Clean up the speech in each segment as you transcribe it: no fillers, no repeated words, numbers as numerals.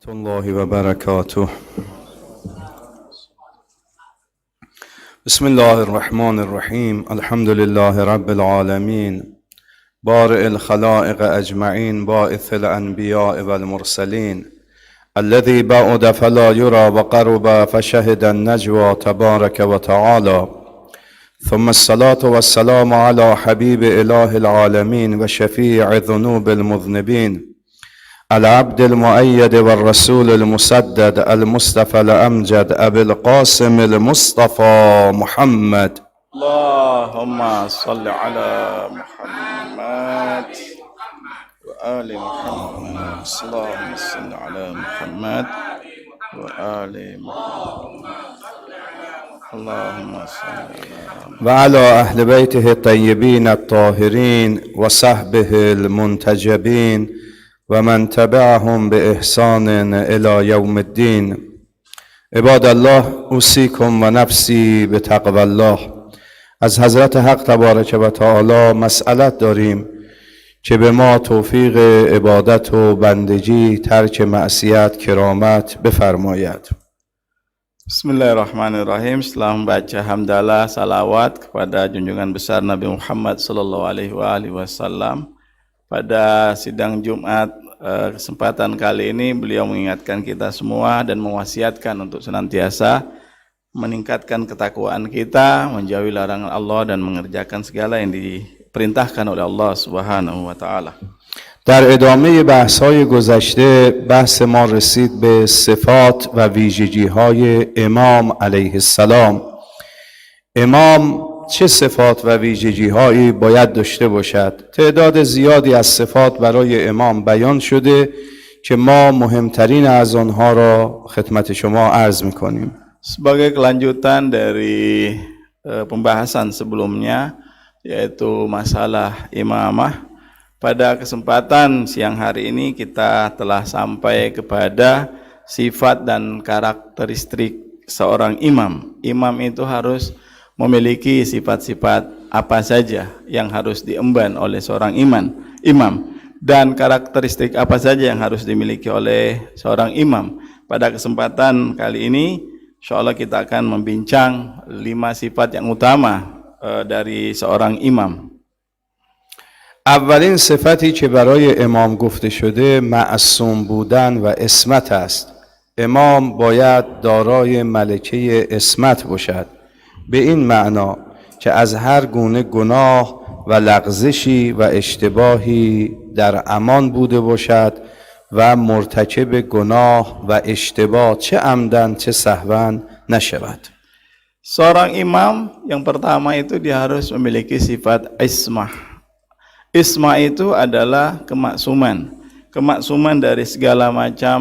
الله وبركاته. بسم الله الرحمن الرحيم. الحمد لله رب العالمين بارئ الخلائق أجمعين باعث الأنبياء والمرسلين الذي بعد فلا يرى وقرب فشهد النجوى تبارك وتعالى، ثم الصلاة والسلام على حبيب إله العالمين وشفيع ذنوب المذنبين العبد المؤيد والرسول المسدد المصطفى الأمجد أبي القاسم المصطفى محمد. اللهم صل على محمد وآل محمد. اللهم صل على محمد وآل محمد. اللهم صل على وعلى أهل بيته الطيبين الطاهرين وصحبه المنتجبين ومن تبعهم بإحسان إلى يوم الدين. عباد الله، اوصیکم و نفسی به تقوی الله. از حضرت حق تبارک و تعالی مسئلت داریم که به ما توفیق عبادت و بندگی، ترک معصیت، کرامت بفرماید. Bismillahirrahmanirrahim. Setelah membaca hamdalah salawat kepada junjungan besar Nabi Muhammad sallallahu alaihi wasallam, pada sidang Jumat kesempatan kali ini beliau mengingatkan kita semua dan mewasiatkan untuk senantiasa meningkatkan ketakwaan kita, menjauhi larangan Allah dan mengerjakan segala yang diperintahkan oleh Allah Subhanahu wa taala. در ادامه بحث‌های گذشته بحث ما رسید به صفات و ویژگی‌های امام علیه السلام. امام چه صفات و ویژگی‌هایی باید داشته باشد؟ تعداد زیادی از صفات برای امام بیان شده که ما مهمترین از آنها را خدمت شما عرض می‌کنیم. Sebagai kelanjutan dari pembahasan sebelumnya, yaitu masalah imamah, pada kesempatan siang hari ini kita telah sampai kepada sifat dan karakteristik seorang imam. Imam itu harus memiliki sifat-sifat apa saja yang harus diemban oleh seorang imam, dan karakteristik apa saja yang harus dimiliki oleh seorang imam. Pada kesempatan kali ini insyaallah kita akan membincang 5 sifat yang utama dari seorang imam. اولین صفتی که برای امام گفته شده معصوم بودن و عصمت است. امام باید دارای ملکه عصمت باشد، به این معنا که از هر گونه گناه و لغزشی و اشتباهی در امان بوده باشد و مرتکب گناه و اشتباه چه عمدن چه سهوا نشود. Seorang imam yang pertama itu dia harus memiliki sifat ismah. Ismah itu adalah kemaksuman. Kemaksuman dari segala macam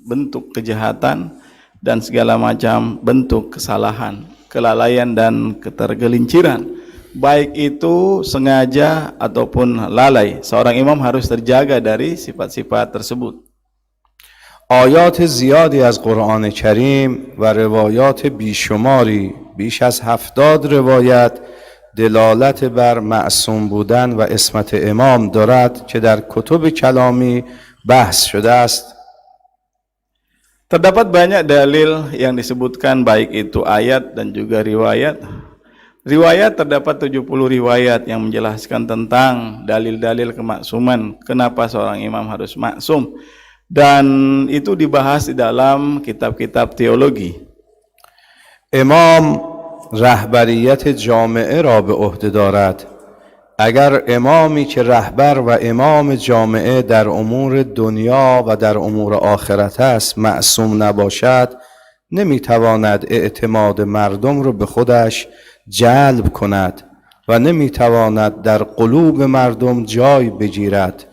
bentuk kejahatan dan segala macam bentuk kesalahan, kelalaian dan ketergelinciran, baik itu sengaja ataupun lalai. Seorang imam harus terjaga dari sifat-sifat tersebut. آیات زیادی از قرآن کریم و روایات بیشماری، بیش از 70 روایت دلالت بر معصوم بودن و عصمت امام دارد که در کتب کلامی بحث شده است. Terdapat banyak dalil yang disebutkan, baik itu ayat dan juga riwayat. Riwayat terdapat 70 riwayat yang menjelaskan tentang dalil-dalil kemaksuman, kenapa seorang imam harus maksum, dan itu dibahas di dalam kitab-kitab teologi. امام رهبریت جامعه را به عهده دارد. اگر امامی که رهبر و امام جامعه در امور دنیا و در امور آخرت است معصوم نباشد، نمیتواند اعتماد مردم را به خودش جلب کند و نمیتواند در قلوب مردم جای بگیرد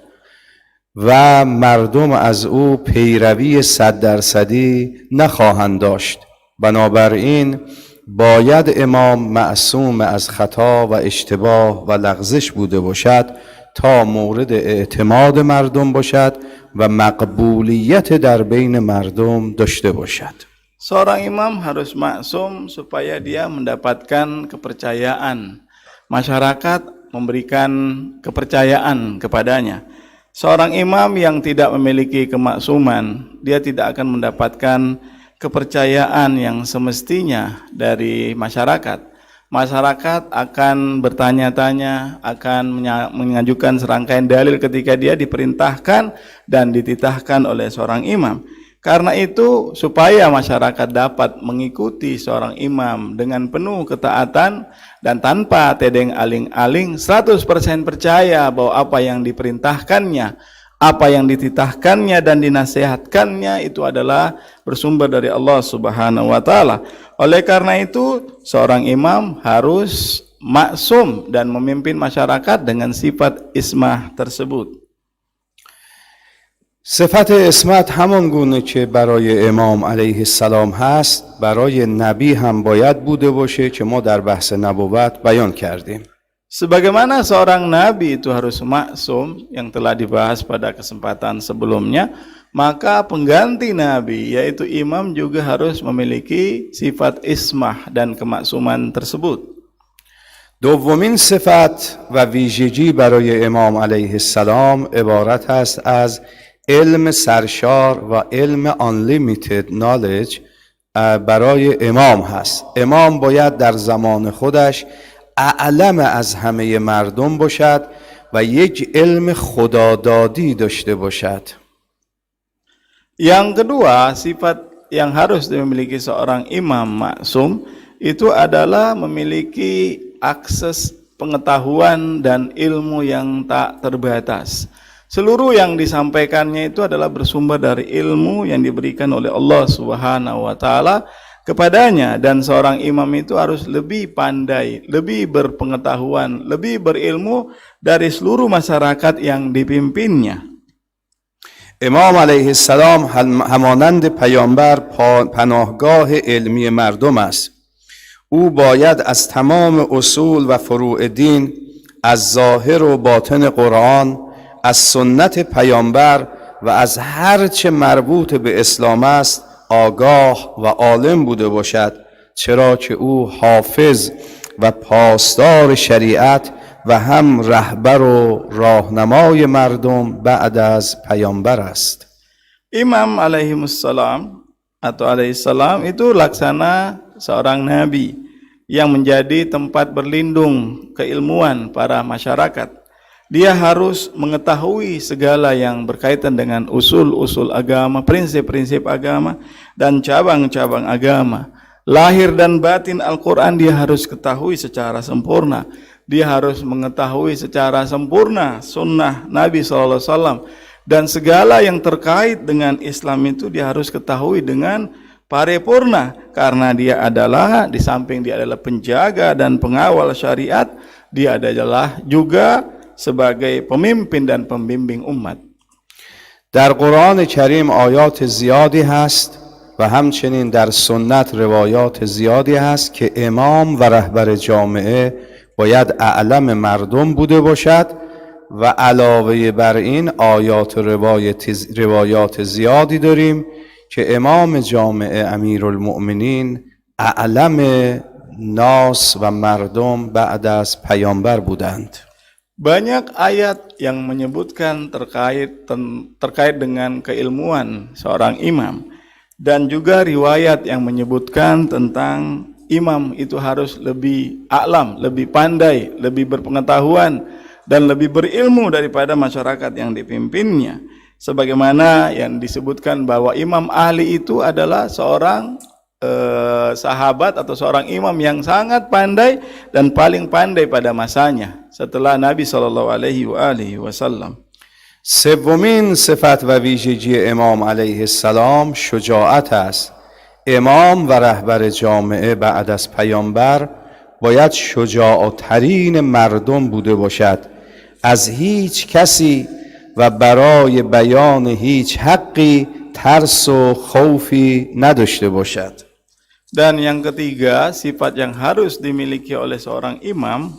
و مردم از او پیروی 100% نخواهند داشت. بنابراین باید امام معصوم از خطا و اشتباه و لغزش بوده باشد تا مورد اعتماد مردم باشد و مقبولیت در بین مردم داشته باشد. Seorang imam harus maksum supaya dia mendapatkan kepercayaan. Masyarakat memberikan kepercayaan kepadanya. Seorang imam yang tidak memiliki kemaksuman, dia tidak akan mendapatkan kepercayaan yang semestinya dari masyarakat. Masyarakat akan bertanya-tanya, akan mengajukan serangkaian dalil ketika dia diperintahkan dan dititahkan oleh seorang imam. Karena itu, supaya masyarakat dapat mengikuti seorang imam dengan penuh ketaatan dan tanpa tedeng aling-aling, 100% percaya bahwa apa yang diperintahkannya, apa yang dititahkannya dan dinasihatkannya itu adalah bersumber dari Allah Subhanahu wa taala. Oleh karena itu, seorang imam harus maksum dan memimpin masyarakat dengan sifat ismah tersebut. صفت اسمت همان گونه که برای امام علیه السلام هست برای نبی هم باید بوده باشه که ما در بحث نبوت بیان کردیم. Sebagaimana seorang nabi itu harus maksum yang telah dibahas pada kesempatan sebelumnya, maka pengganti nabi yaitu imam juga harus memiliki sifat ismah dan kemaksuman tersebut. دومین صفت و ویژگی برای امام علیه السلام عبارت است از علم سرشار و علم unlimited knowledge برای امام هست. امام باید در زمان خودش اعلم از همه مردم باشد و یک علم خدادادی داشته باشد. Yang kedua, sifat yang harus dimiliki seorang imam maksum itu adalah memiliki akses pengetahuan dan ilmu yang tak terbatas. Seluruh yang disampaikannya itu adalah bersumber dari ilmu yang diberikan oleh Allah Subhanahu wa taala kepadanya, dan seorang imam itu harus lebih pandai, lebih berpengetahuan, lebih berilmu dari seluruh masyarakat yang dipimpinnya. امام علیه السلام همانند پیامبر پناهگاه علمی مردم است. او باید از تمام اصول و فروع دین، از ظاهر و باطن قرآن، از سنت پیامبر و از هر چه مربوط به اسلام است آگاه و عالم بوده باشد، چرا که او حافظ و پاسدار شریعت و هم رهبر و راهنمای مردم بعد از پیامبر است. Imam alaihimussalam atau alaihissalam itu laksana seorang nabi yang menjadi tempat berlindung keilmuan para masyarakat. Dia harus mengetahui segala yang berkaitan dengan usul-usul agama, prinsip-prinsip agama, dan cabang-cabang agama. Lahir dan batin Al-Quran dia harus ketahui secara sempurna. Dia harus mengetahui secara sempurna sunnah Nabi SAW. Dan segala yang terkait dengan Islam itu dia harus ketahui dengan paripurna. Karena dia adalah, di samping dia adalah penjaga dan pengawal syariat, dia adalah juga sebagai pemimpin dan pembimbing umat. در قرآن کریم آیات زیادی هست و همچنین در سنت روایات زیادی هست که امام و رهبر جامعه باید اعلم مردم بوده باشد و علاوه بر این آیات روایات زیادی داریم که امام جامعه امیرالمؤمنین اعلم ناس و مردم بعد از پیامبر بودند. Banyak ayat yang menyebutkan terkait dengan keilmuan seorang imam, dan juga riwayat yang menyebutkan tentang imam itu harus lebih a'lam, lebih pandai, lebih berpengetahuan dan lebih berilmu daripada masyarakat yang dipimpinnya. Sebagaimana yang disebutkan bahwa imam ahli itu adalah seorang sahabat atau seorang imam yang sangat pandai dan paling pandai pada masanya setelah Nabi SAW. سومین صفت و ویژگی امام علیه السلام شجاعت است. امام و رهبر جامعه بعد از پیامبر باید شجاعترین مردم بوده باشد. از هیچ کسی و برای بیان هیچ حقی ترس و خوفی نداشته باشد. Dan yang ketiga, sifat yang harus dimiliki oleh seorang imam,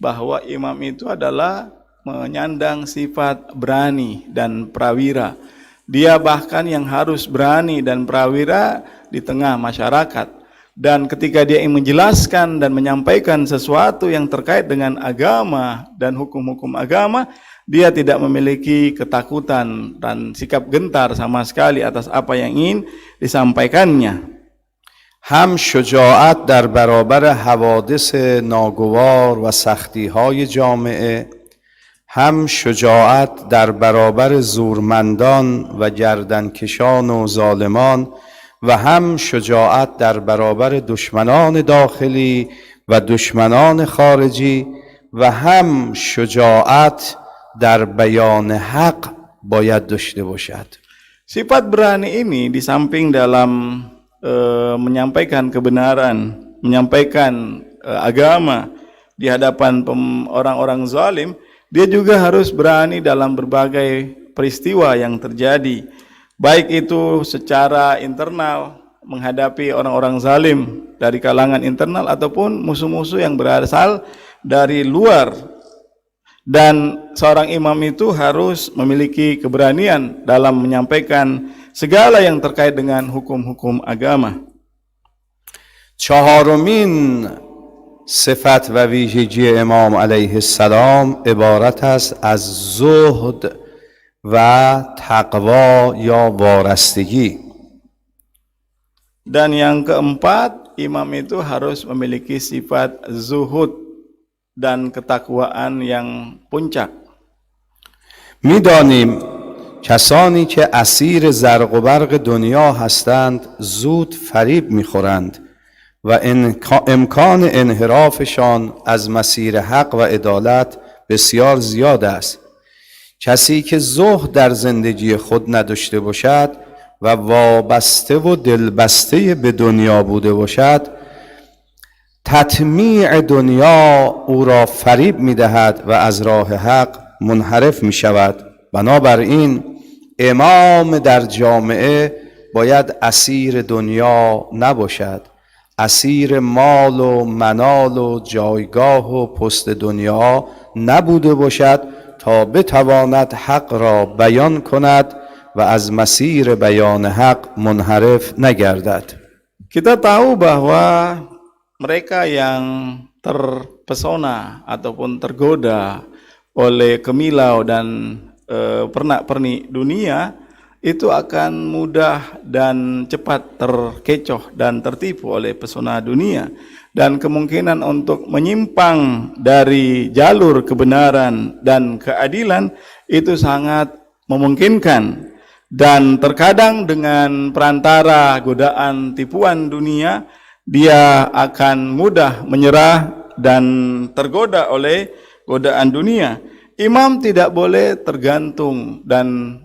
bahwa imam itu adalah menyandang sifat berani dan prawira. Dia bahkan yang harus berani dan prawira di tengah masyarakat. Dan ketika dia ingin menjelaskan dan menyampaikan sesuatu yang terkait dengan agama dan hukum-hukum agama, Dia tidak memiliki ketakutan dan sikap gentar sama sekali atas apa yang ingin disampaikannya. هم شجاعت در برابر حوادث ناگوار و سختی‌های جامعه، هم شجاعت در برابر زورمندان و گردنکشان و ظالمان، و هم شجاعت در برابر دشمنان داخلی و دشمنان خارجی، و هم شجاعت در بیان حق باید داشته باشد. Sifat berani ini di samping dalam menyampaikan kebenaran, menyampaikan agama di hadapan orang-orang zalim, dia juga harus berani dalam berbagai peristiwa yang terjadi, baik itu secara internal menghadapi orang-orang zalim dari kalangan internal ataupun musuh-musuh yang berasal dari luar. Dan seorang imam itu harus memiliki keberanian dalam menyampaikan segala yang terkait dengan hukum-hukum agama. چهارمین صفت و ویژگی امام علیه السلام عبارت است از زهد و تقوا یا وارستگی. Dan yang keempat, imam itu harus memiliki sifat zuhud dan ketakwaan yang puncak. می‌دانیم کسانی که اسیر زرق و برق دنیا هستند زود فریب می‌خورند و امکان انحرافشان از مسیر حق و عدالت بسیار زیاد است. کسی که زهد در زندگی خود نداشته باشد و وابسته و دلبسته به دنیا بوده باشد، تطمیع دنیا او را فریب می‌دهد و از راه حق منحرف می‌شود. بنابراین امام در جامعه باید اسیر دنیا نباشد، اسیر مال و منال و جایگاه و پست دنیا نبوده باشد تا بتواند حق را بیان کند و از مسیر بیان حق منحرف نگردد. Kita tahu bahwa mereka yang terpesona ataupun tergoda oleh kemilau dan pernak-pernik dunia itu akan mudah dan cepat terkecoh dan tertipu oleh pesona dunia, dan kemungkinan untuk menyimpang dari jalur kebenaran dan keadilan itu sangat memungkinkan. Dan terkadang dengan perantara godaan tipuan dunia, dia akan mudah menyerah dan tergoda oleh godaan dunia. Imam tidak boleh tergantung dan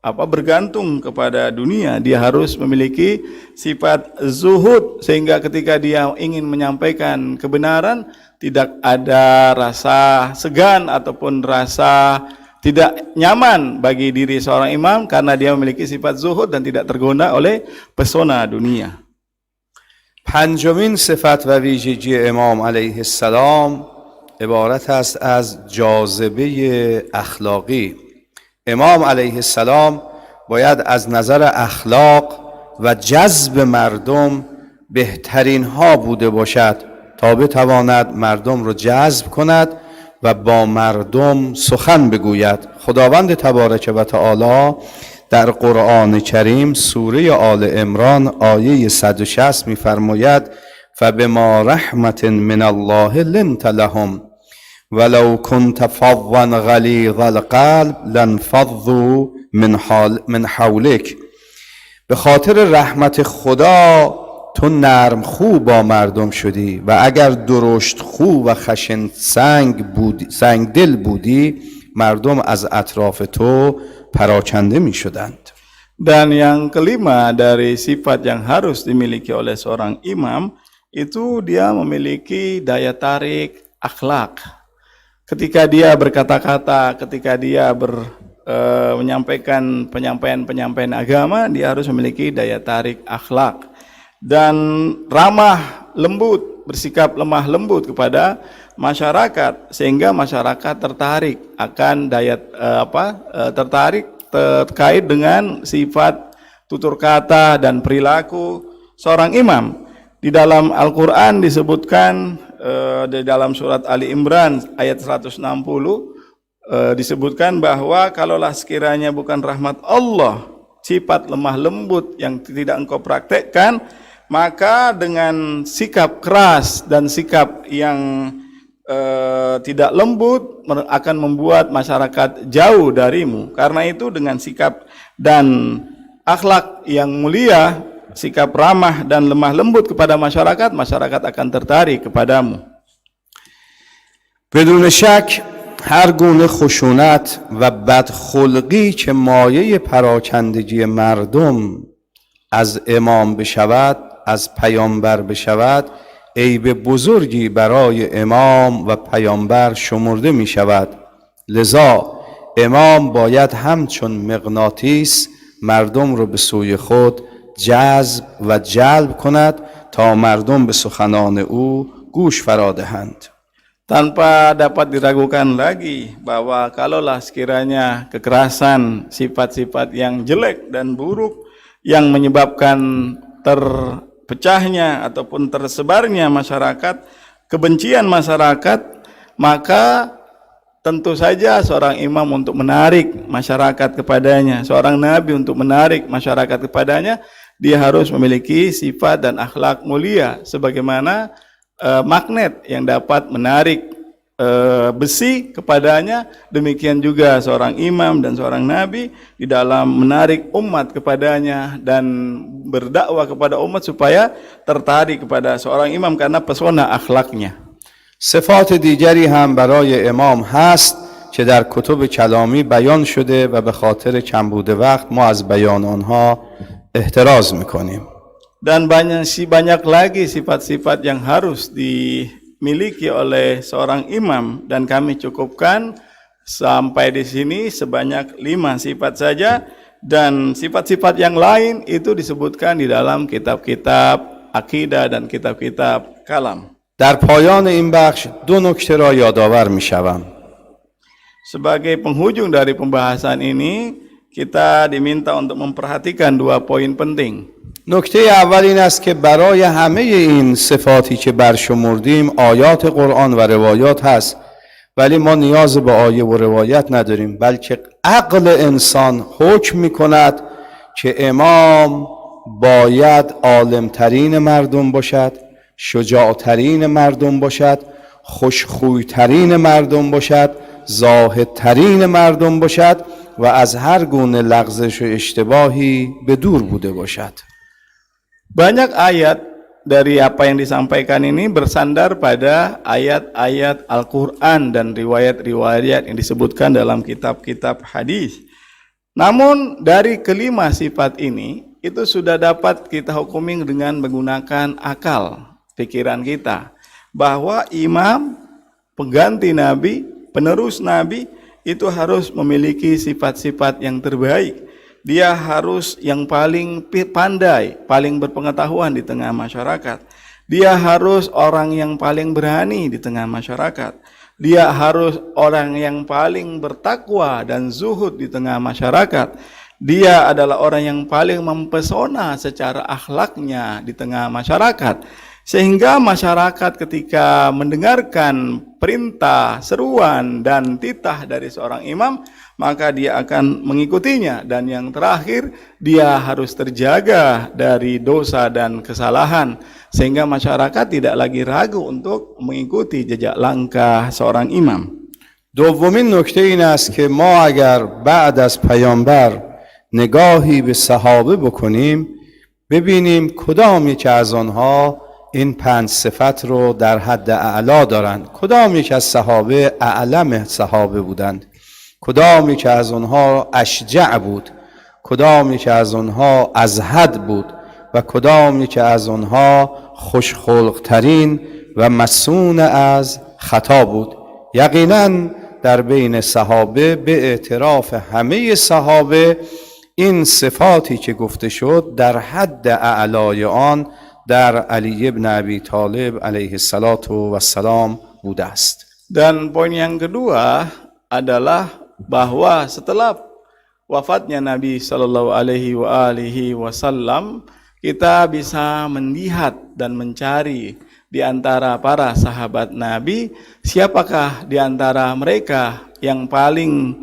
bergantung kepada dunia. Dia harus memiliki sifat zuhud sehingga ketika dia ingin menyampaikan kebenaran tidak ada rasa segan ataupun rasa tidak nyaman bagi diri seorang imam karena dia memiliki sifat zuhud dan tidak tergoda oleh pesona dunia. پنجمین صفت و ویژگی امام علیه السلام عبارت است از جاذبه اخلاقی. امام علیه السلام باید از نظر اخلاق و جذب مردم بهترین ها بوده باشد تا بتواند مردم را جذب کند و با مردم سخن بگوید. خداوند تبارک و تعالی در قرآن کریم سوره آل عمران آیه 160 می‌فرماید فبما رحمة من الله لنت لهم ولو كنت فظا غلیظ القلب لانفضوا من حولک. به خاطر رحمت خدا تو نرم خو با مردم شدی و اگر درشت خو و خشن سنگ دل بودی مردم از اطراف تو پراکنده می شدند. Dan yang kelima dari sifat yang harus dimiliki oleh seorang imam itu dia memiliki daya tarik akhlak. Ketika dia berkata-kata, ketika dia menyampaikan penyampaian agama, dia harus memiliki daya tarik akhlak dan ramah lembut, bersikap lemah lembut kepada masyarakat sehingga masyarakat tertarik akan tertarik terkait dengan sifat tutur kata dan perilaku seorang imam. Di dalam Al-Quran disebutkan di dalam surat Ali Imran ayat 160, disebutkan bahwa kalaulah sekiranya bukan rahmat Allah, sifat lemah lembut yang tidak engkau praktekkan, maka dengan sikap keras dan sikap yang tidak lembut akan membuat masyarakat jauh darimu. Karena itu dengan sikap dan akhlak yang mulia, sikap ramah dan lemah lembut kepada masyarakat, masyarakat akan tertarik kepadamu. بدون شک هر گونه خشونت و بدخلقی که مایه پراکندگی مردم از امام بشود، از پیامبر بشود، عیب بزرگی برای امام و پیامبر شمرده می شود. لذا امام باید همچون مغناطیس مردم رو به سوی خود جذب و جلب کند تا مردم به سخنان او گوش فرا دهند. Tanpa dapat diragukan lagi bahwa kalaulah sekiranya kekerasan, sifat-sifat yang jelek dan buruk yang menyebabkan terpecahnya ataupun tersebarnya masyarakat, kebencian masyarakat, maka tentu saja seorang imam untuk menarik masyarakat kepadanya, seorang nabi untuk menarik masyarakat kepadanya, dia harus memiliki sifat dan akhlak mulia sebagaimana magnet yang dapat menarik besi kepadanya. Demikian juga seorang imam dan seorang nabi di dalam menarik umat kepadanya dan berdakwah kepada umat supaya tertarik kepada seorang imam karena pesona akhlaknya. صفات دیگری هم برای امام هست که در کتب کلامی بیان شده و به خاطر کمبود وقت ما از بیان آنها احتراز میکنیم. Dan banyak lagi sifat-sifat yang harus dimiliki oleh seorang imam, dan kami cukupkan sampai di sini sebanyak 5 sifat saja, dan sifat-sifat yang lain itu disebutkan di dalam kitab-kitab akidah dan kitab-kitab kalam. در پایان این بخش 2 نکته را یادآور میشوم. Sebagai penghujung dari pembahasan ini, kita diminta untuk memperhatikan 2 poin penting. نکته اول این است که برای همه این صفاتی که برشمردیم آیات قرآن و روایات هست، ولی ما نیاز به آیه و روایت نداریم، بلکه عقل انسان حکم میکند که امام باید عالمترین مردم باشد، شجاعترین مردم باشد، خوشخویترین مردم باشد، زاهدترین مردم باشد و از هر گونه لغزش و اشتباهی به دور بوده باشد. Banyak ayat dari apa yang disampaikan ini bersandar pada ayat-ayat Al-Quran dan riwayat-riwayat yang disebutkan dalam kitab-kitab hadis. Namun dari kelima sifat ini itu sudah dapat kita hukumi dengan menggunakan akal, pikiran kita, bahwa imam, pengganti nabi, penerus nabi itu harus memiliki sifat-sifat yang terbaik. Dia harus yang paling pandai, paling berpengetahuan di tengah masyarakat. Dia harus orang yang paling berani di tengah masyarakat. Dia harus orang yang paling bertakwa dan zuhud di tengah masyarakat. Dia adalah orang yang paling mempesona secara akhlaknya di tengah masyarakat. Sehingga masyarakat ketika mendengarkan perintah, seruan, dan titah dari seorang imam, maka dia akan mengikutinya. Dan yang terakhir, dia harus terjaga dari dosa dan kesalahan, sehingga masyarakat tidak lagi ragu untuk mengikuti jejak langkah seorang imam. دومین نکته این است که ما اگر بعد از پیامبر نگاهی به صحابه بکنیم، ببینیم کدام یک از آنها این 5 صفت رو در حد اعلا دارند، کدام یک از صحابه اعلم صحابه بودند، کدام یک از آنها اشجع بود، کدام یک از آنها ازهد بود و کدام یک از آنها خوشخلق ترین و مصون از خطا بود. یقینا در بین صحابه به اعتراف همه صحابه این صفاتی که گفته شد در حد اعلای آن در علی ابن ابی طالب علیه السلام بوده است. Dan poin yang kedua adalah bahwa setelah wafatnya Nabi Shallallahu Alaihi Wasallam, kita bisa melihat dan mencari di antara para sahabat Nabi, siapakah di antara mereka yang paling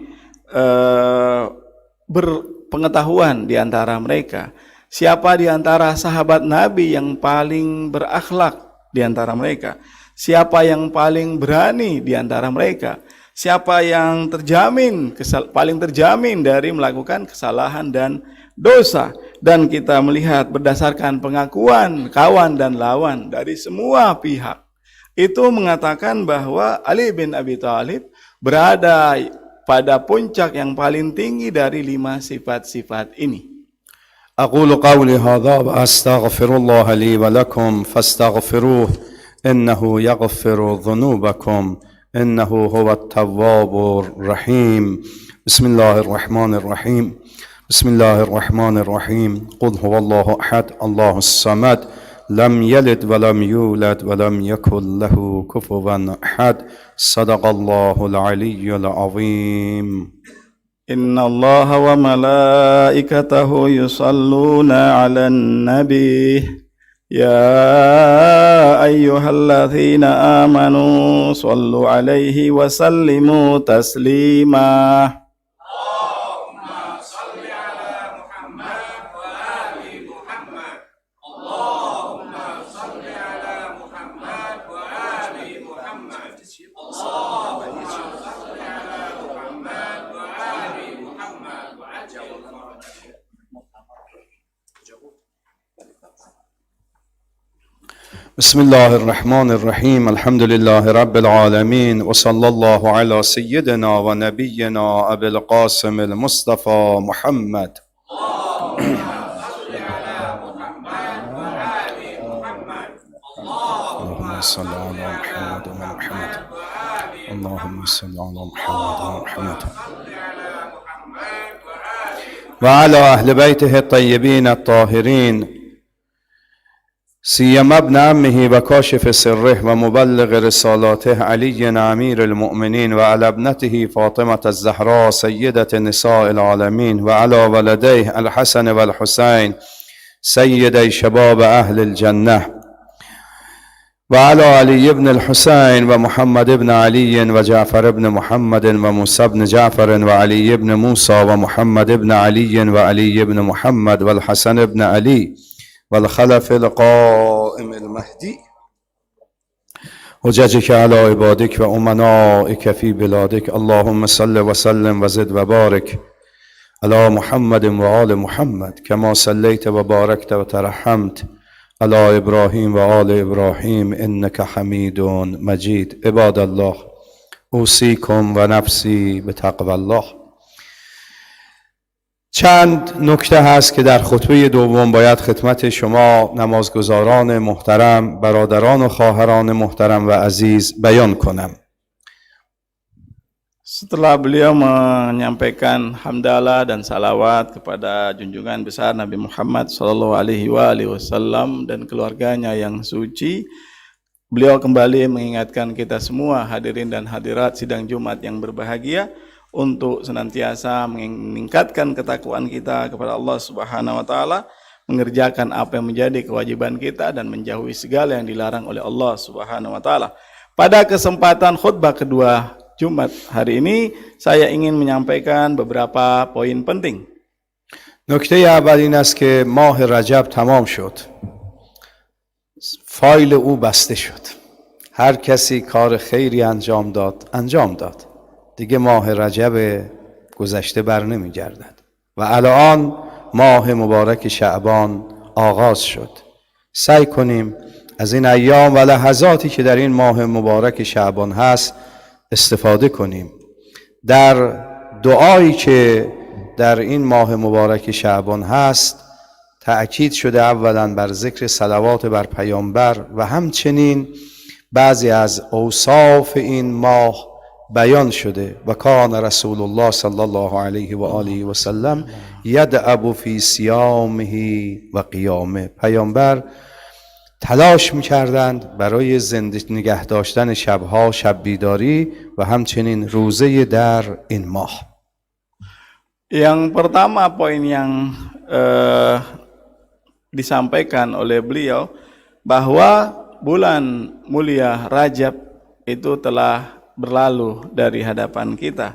berpengetahuan di antara mereka? Siapa di antara sahabat Nabi yang paling berakhlak di antara mereka? Siapa yang paling berani di antara mereka? Siapa yang paling terjamin dari melakukan kesalahan dan dosa? Dan kita melihat berdasarkan pengakuan kawan dan lawan dari semua pihak, itu mengatakan bahwa Ali bin Abi Thalib berada pada puncak yang paling tinggi dari 5 sifat-sifat ini. أقول قولي هذا وأستغفر الله لي ولكم فاستغفروه إنه يغفر ذنوبكم إنه هو التواب الرحيم بسم الله الرحمن الرحيم بسم الله الرحمن الرحيم قل هو الله أحد الله الصمد لم يلد ولم يولد ولم يكن له كفوا أحد صدق الله العلي العظيم إن الله وملائكته يصلون على النبي يا أيها الذين آمنوا صلوا عليه وسلموا تسليما بسم الله الرحمن الرحيم الحمد لله رب العالمين وصلى الله على سيدنا ونبينا أبي القاسم المصطفى محمد اللهم صل على محمد ومحمد اللهم صل على محمد ومحمد وعلى أهل بيته الطيبين الطاهرين سيما ابن عمه وكاشف سره ومبلغ رسالاته علي أمير المؤمنين وعلى ابنته فاطمة الزهراء سيدة نساء العالمين وعلى ولديه الحسن والحسين سيدي شباب أهل الجنة وعلى علي بن الحسين ومحمد بن علي وجعفر بن محمد وموسى بن جعفر وعلي بن موسى ومحمد بن علي وعلي بن محمد والحسن بن علي والخلف القائم المهدي حججك على عبادك وأمنائك في بلادك اللهم صل وسلم وزد وبارك على محمد وآل محمد كما صليت وباركت وترحمت على إبراهيم وآل إبراهيم إنك حميد مجيد عباد الله أوصيكم ونفسي بتقوى الله. چند نکته هست که در خطبه دوم باید خدمت شما نمازگزاران محترم، برادران و خواهران محترم و عزیز بیان کنم. Setelah beliau menyampaikan hamdalah dan salawat kepada junjungan besar Nabi Muhammad SAW dan keluarganya yang suci, beliau kembali mengingatkan kita semua hadirin dan hadirat sidang Jumat yang berbahagia untuk senantiasa meningkatkan ketakwaan kita kepada Allah Subhanahu wa taala, mengerjakan apa yang menjadi kewajiban kita dan menjauhi segala yang dilarang oleh Allah Subhanahu wa taala. Pada kesempatan khutbah kedua Jumat hari ini, saya ingin menyampaikan beberapa poin penting. نکته اول این است که ماه رجب تمام شد. فایل او بسته شد. هر کسی کار خیری انجام داد. دیگه ماه رجب گذشته بر نمی گردد و الان ماه مبارک شعبان آغاز شد. سعی کنیم از این ایام و لحظاتی که در این ماه مبارک شعبان هست استفاده کنیم. در دعایی که در این ماه مبارک شعبان هست تأکید شده اولا بر ذکر صلوات بر پیامبر و همچنین بعضی از اوصاف این ماه بیان شده و کان رسول الله صلی الله علیه و آله و سلم یدعب فی صیامه و قیامه. پیامبر تلاش می‌کردند برای زنده نگه داشتن شبها، شب بیداری و همچنین روزه در این ماه. Yang pertama poin yang disampaikan oleh beliau bahwa bulan mulia Rajab itu telah berlalu dari hadapan kita.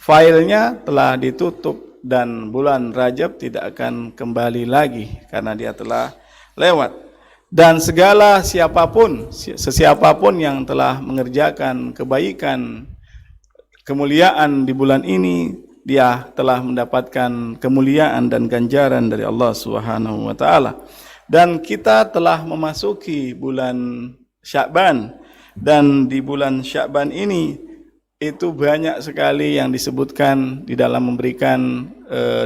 Filenya telah ditutup dan bulan Rajab tidak akan kembali lagi karena dia telah lewat. Dan segala sesiapapun yang telah mengerjakan kebaikan, kemuliaan di bulan ini, dia telah mendapatkan kemuliaan dan ganjaran dari Allah Subhanahu wa taala. Dan kita telah memasuki bulan Sya'ban, dan di bulan Sya'ban ini itu banyak sekali yang disebutkan di dalam memberikan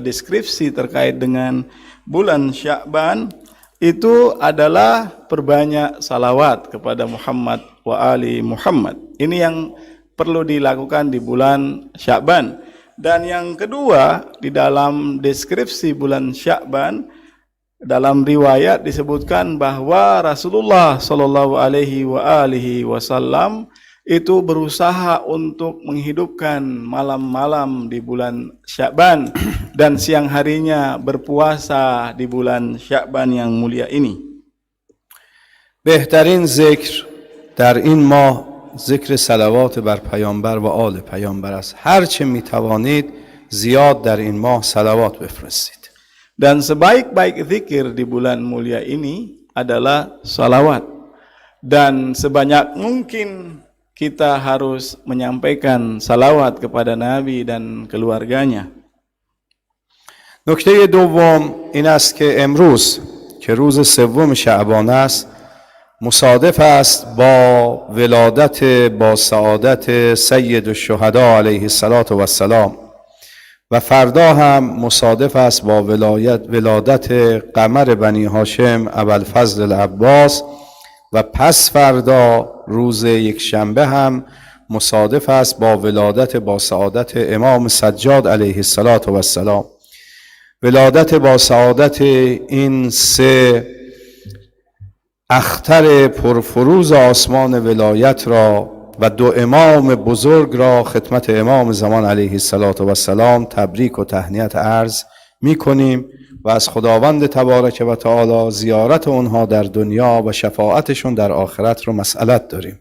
deskripsi terkait dengan bulan Sya'ban. Itu adalah perbanyak salawat kepada Muhammad wa ali Muhammad. Ini yang perlu dilakukan di bulan Sya'ban. Dan yang kedua, di dalam deskripsi bulan Sya'ban, dalam riwayat disebutkan bahwa Rasulullah Shallallahu Alaihi Wasallam itu berusaha untuk menghidupkan malam-malam di bulan Sya'ban dan siang harinya berpuasa di bulan Sya'ban yang mulia ini. بهترین ذکر در این ماه ذکر صلوات بر پیامبر و آل پیامبر است. هر چه میتوانید زیاد در این ماه صلوات بفرستید. Dan sebaik-baik zikir di bulan mulia ini adalah salawat. Dan sebanyak mungkin kita harus menyampaikan salawat kepada Nabi dan keluarganya. نکته دوم این است که امروز که روز سوم شعبان است مصادف است با ولادت با سعادت سید الشهدا علیه السلام و فردا هم مصادف است با ولادت قمر بنی هاشم ابوالفضل العباس و پس فردا روز یکشنبه هم مصادف است با ولادت با سعادت امام سجاد علیه السلام. ولادت با سعادت این سه اختر پرفروز آسمان ولایت را و دو امام بزرگ را خدمت امام زمان علیه السلام تبریک و تهنیت عرض می کنیم و از خداوند تبارک و تعالی زیارت اونها در دنیا و شفاعتشون در آخرت رو مسئلت داریم.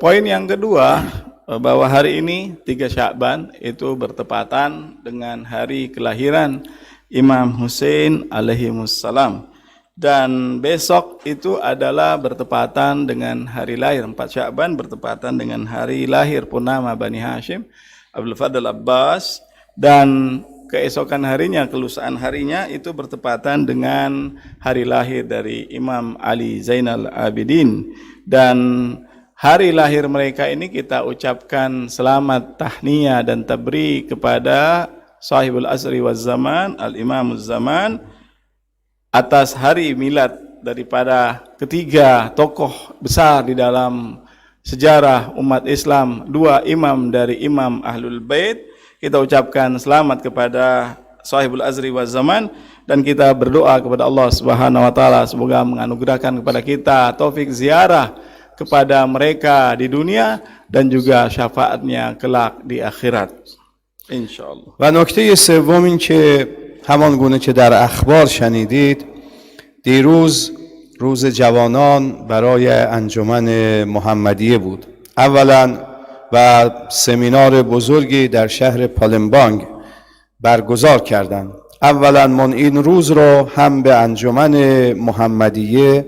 Poin yang kedua, bahwa hari ini 3 Sya'ban itu bertepatan dengan hari kelahiran Imam Hussein alaihimussalam. Dan besok itu adalah bertepatan dengan hari lahir, 4 Sya'ban bertepatan dengan hari lahir Purnama Bani Hashim Abdul Abbas, dan keesokan harinya, kelusaan harinya itu bertepatan dengan hari lahir dari Imam Ali Zainal Abidin. Dan hari lahir mereka ini kita ucapkan selamat tahniyah dan tabrik kepada sahibul asri waz zaman, al-imamuz zaman, atas hari milad daripada ketiga tokoh besar di dalam sejarah umat Islam, 2 imam dari imam Ahlul Bait. Kita ucapkan selamat kepada sahibul asri waz zaman, dan kita berdoa kepada Allah Subhanahu wa taala semoga menganugerahkan kepada kita taufik ziarah kepada mereka di dunia dan juga syafaatnya kelak di akhirat insyaallah. و نکته سوم این که همان گونه که در اخبار شنیدید، دیروز روز جوانان برای انجمن محمدیه بود. اولا و سمینار بزرگی در شهر پالمبانگ برگزار کردند. اولا من این روز رو هم به انجمن محمدیه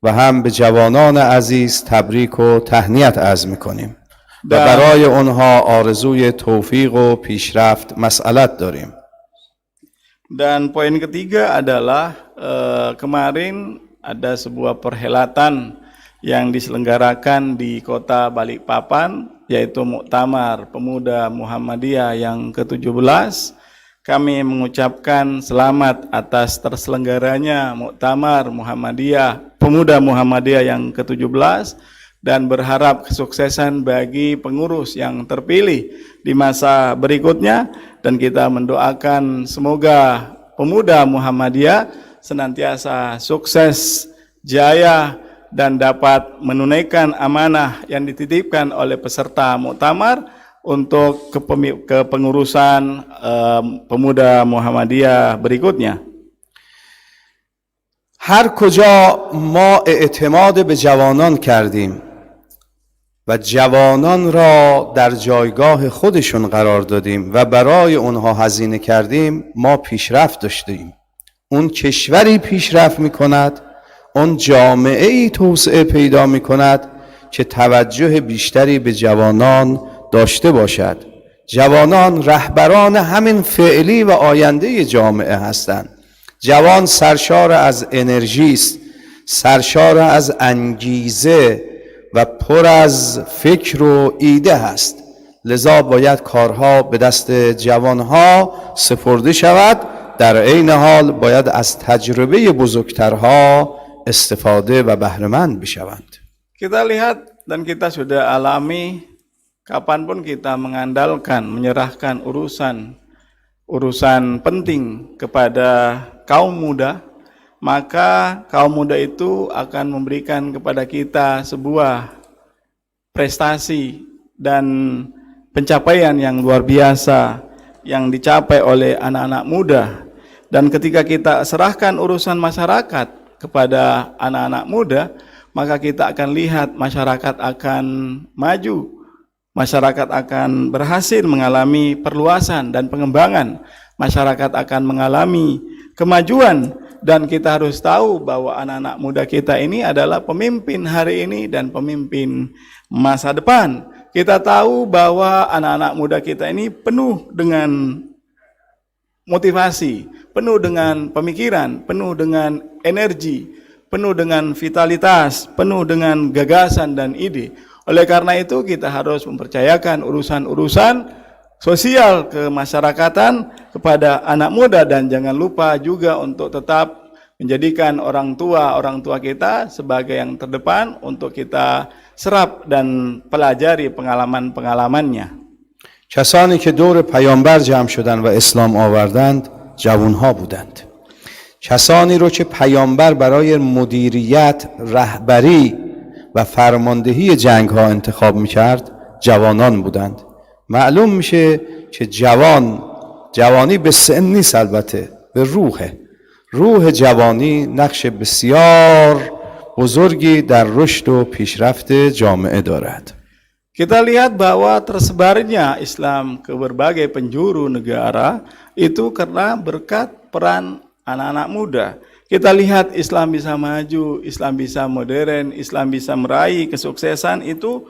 و هم به جوانان عزیز تبریک و تهنیت عرض می‌کنیم و برای اونها آرزوی توفیق و پیشرفت مسئلت داریم. Dan poin ketiga adalah kemarin ada sebuah perhelatan yang diselenggarakan di kota Balikpapan, yaitu Muktamar Pemuda Muhammadiyah yang ke-17. Kami mengucapkan selamat atas terselenggaranya Muktamar Muhammadiyah, Pemuda Muhammadiyah yang ke-17, dan berharap kesuksesan bagi pengurus yang terpilih di masa berikutnya, dan kita mendoakan semoga pemuda Muhammadiyah senantiasa sukses, jaya, dan dapat menunaikan amanah yang dititipkan oleh peserta muktamar untuk kepengurusan pemuda Muhammadiyah berikutnya. هر کجا ما اعتماد به جوانان کردیم و جوانان را در جایگاه خودشون قرار دادیم و برای اونها هزینه کردیم، ما پیشرفت داشتیم. اون کشوری پیشرفت میکند، اون جامعه‌ای توسعه پیدا میکند که توجه بیشتری به جوانان داشته باشد. جوانان رهبران همین فعلی و آینده جامعه هستند. جوان سرشار از انرژی است، سرشار از انگیزه و پر از فکر و ایده هست. لذا باید کارها به دست جوانها سپرده شود. در عین حال باید از تجربه بزرگترها استفاده و بهره‌مند بشوند. Kita lihat dan kita sudah alami, kapanpun kita mengandalkan, menyerahkan urusan penting kepada kaum muda, maka kaum muda itu akan memberikan kepada kita sebuah prestasi dan pencapaian yang luar biasa yang dicapai oleh anak-anak muda. Dan ketika kita serahkan urusan masyarakat kepada anak-anak muda, maka kita akan lihat masyarakat akan maju, masyarakat akan berhasil mengalami perluasan dan pengembangan, masyarakat akan mengalami kemajuan. Dan kita harus tahu bahwa anak-anak muda kita ini adalah pemimpin hari ini dan pemimpin masa depan. Kita tahu bahwa anak-anak muda kita ini penuh dengan motivasi, penuh dengan pemikiran, penuh dengan energi, penuh dengan vitalitas, penuh dengan gagasan dan ide. Oleh karena itu kita harus mempercayakan urusan-urusan sosial kemasyarakatan kepada anak muda, dan jangan lupa juga untuk tetap menjadikan orang tua kita sebagai yang terdepan untuk kita serap dan pelajari pengalaman-pengalamannya. کسانی که دور پیامبر جمع شدند و اسلام آوردند جوانها بودند. کسانی رو که پیامبر برای مدیریت، رهبری و فرماندهی جنگ ها انتخاب میکرد جوانان بودند. معلوم میشه که جوانی به سن نیست، البته به روحه. روح جوانی نقش بسیار بزرگی در رشد و پیشرفت جامعه دارد. Kita lihat bahwa tersebarnya Islam ke berbagai penjuru negara itu karena berkat peran anak-anak muda. Kita lihat Islam bisa maju, Islam bisa modern, Islam bisa meraih kesuksesan itu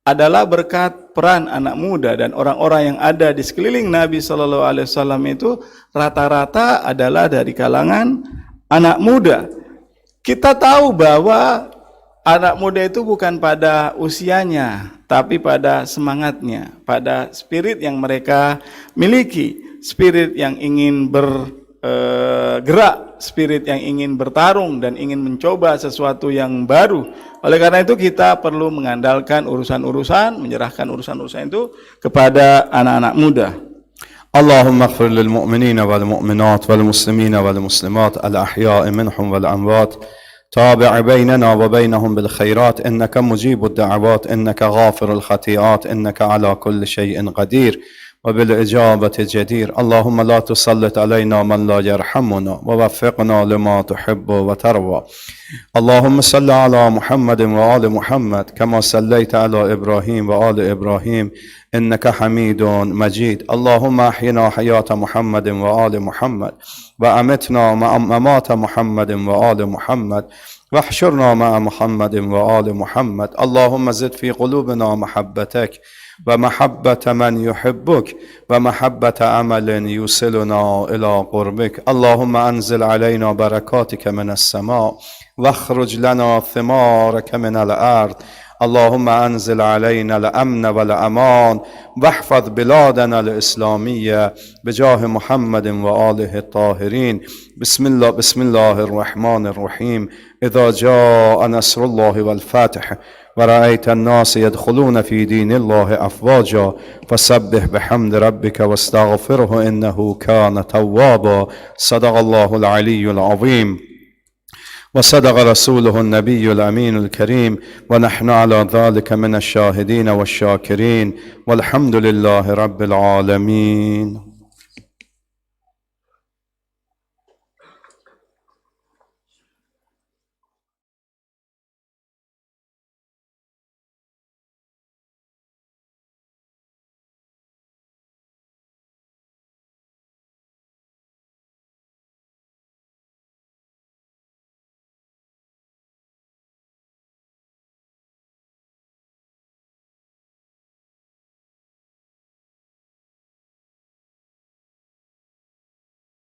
adalah berkat peran anak muda. Dan orang-orang yang ada di sekeliling Nabi SAW itu rata-rata adalah dari kalangan anak muda. Kita tahu bahwa anak muda itu bukan pada usianya, tapi pada semangatnya, pada spirit yang mereka miliki, spirit yang ingin bergerak, spirit yang ingin bertarung dan ingin mencoba sesuatu yang baru. Oleh karena itu kita perlu mengandalkan menyerahkan urusan-urusan itu kepada anak-anak muda. اللهم اغفر للمؤمنين والمؤمنات والمسلمين والمسلمات الأحياء منهم والأموات تابع بيننا وبينهم بالخيرات إنك مجيب الدعوات إنك غافر الخطيئات إنك على كل شيء قدير وبالإجابة جدير. اللهم لا تسلط علينا من لا يرحمنا ووفقنا لما تحب وترضى. اللهم صل على محمد وآل محمد كما صليت على إبراهيم وآل إبراهيم إنك حميد مجيد. اللهم أحينا حياة محمد وآل محمد وأمتنا ممات محمد وآل محمد واحشرنا مع محمد وآل محمد. اللهم زد في قلوبنا محبتك ومحبة من يحبك ومحبة عمل يوصلنا إلى قربك. اللهم أنزل علينا بركاتك من السماء واخرج لنا ثمارك من الأرض. اللهم أنزل علينا الأمن والأمان واحفظ بلادنا الإسلامية بجاه محمد وآله الطاهرين. بسم الله الرحمن الرحيم. إذا جاء نصر الله والفتح ورأيت الناس يدخلون في دين الله أفواجا فسبح بحمد ربك واستغفره إنه كان توابا. صدق الله العلي العظيم وصدق رسوله النبي الأمين الكريم ونحن على ذلك من الشاهدين والشاكرين والحمد لله رب العالمين.